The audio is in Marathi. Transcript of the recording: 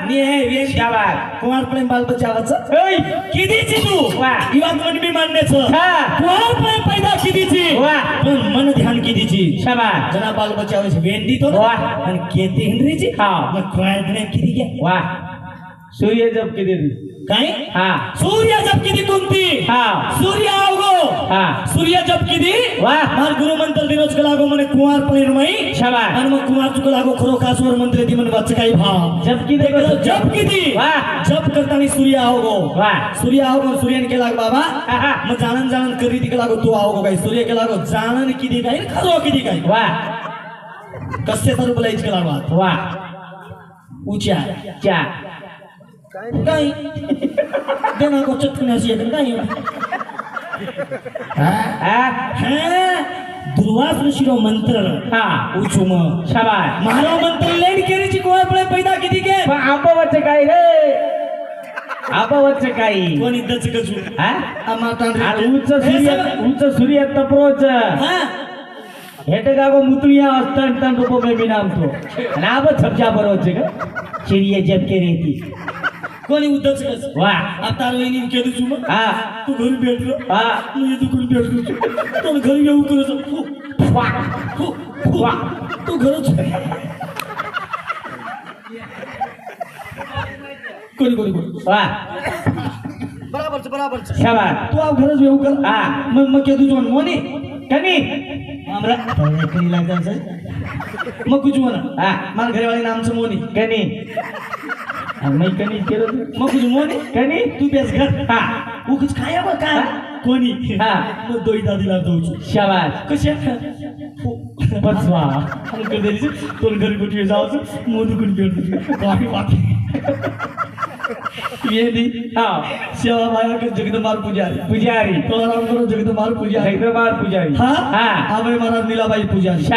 मी हे शाबास कुमार प्रेम बाल बचावाचं ओय कितीची तू वाह ही बात म्हणजे मी मान्याचं हा कुमार प्रेम पैदा कितीची वाह पण मन ध्यान कितीची शाबास जना बाल बचावाची वेंडी तो वाह. आणि केते हेनरीची हा. मग कुमार प्रेम किती घ्या वाह सूर्य जब के दे काय हा सूर्य जब किती कोणती हा सूर्य आवगो हा सूर्य जब किती वाह मार गुरु मंत्र दिनोच लागो मने कुमार परिणमई शाबास आणि मग कुमार चुक लागो खरो कासवर मंत्र ती मन वाच काही भाव जब की देखो जप किती वाह जप करताना सूर्य आवगो वाह सूर्य आवगो सूर्यन के लाग बाबा हा, हा. मग जाणन जाणन करी ती लागो तू आवगो काय सूर्य के लागो जाणन किती काय खरो किती काय वाह कसे तर बोलायच के लागो वाह उच्या चा काय देना को चटकण्याची येते काय हा हा दुर्वास ऋषीरो मंत्र हा उचुम शाबास महारा मंत्र लेन केरीची कोण पळे पैदा किती के पण आपावरचं काय रे आपावरचं काय कोण इद्दच कजू हा मातान आणि उंच सूर्य तप्रोच हा हेटे गागो मुतळिया असतं तन रूप में भी नाम तो नाम छपजा बरोच ग चिड़िया जब के रहती कोणी उद्दच कस वाह आता रोहिणी केली चुम हा तू घरी भेटलो हा मी दुकान भेटलो तो घरी येऊ करत वाह वाह तू घरच कोणी कोणी कोणी वाह बराबर शाबास तू आप घरच येऊ कर हा मग केदू जोन मोनी कनी हमरा कणी लागतात मग कुछ म्हणा हा मार घरवाली नामचं मोनी कनी मैं कनी केलो मग कुछ मोनी कनी तू बेस घर हा वो कुछ खाया बा काय कोणी हा. मग दोई दादीला दोच शाबास कशा बसवा अंकल देरीचे तो घरी कुठे जायचं मोदू कुठे भेटतो बाकी बाकी ये दी हा सेवा माया के जगदंबार पुजारी पुजारी तो राम करो जगदंबार पुजारी जगदंबार पुजारी हाँ हाँ हाँ भाई महाराज नीलाबाई पुजारी शाबास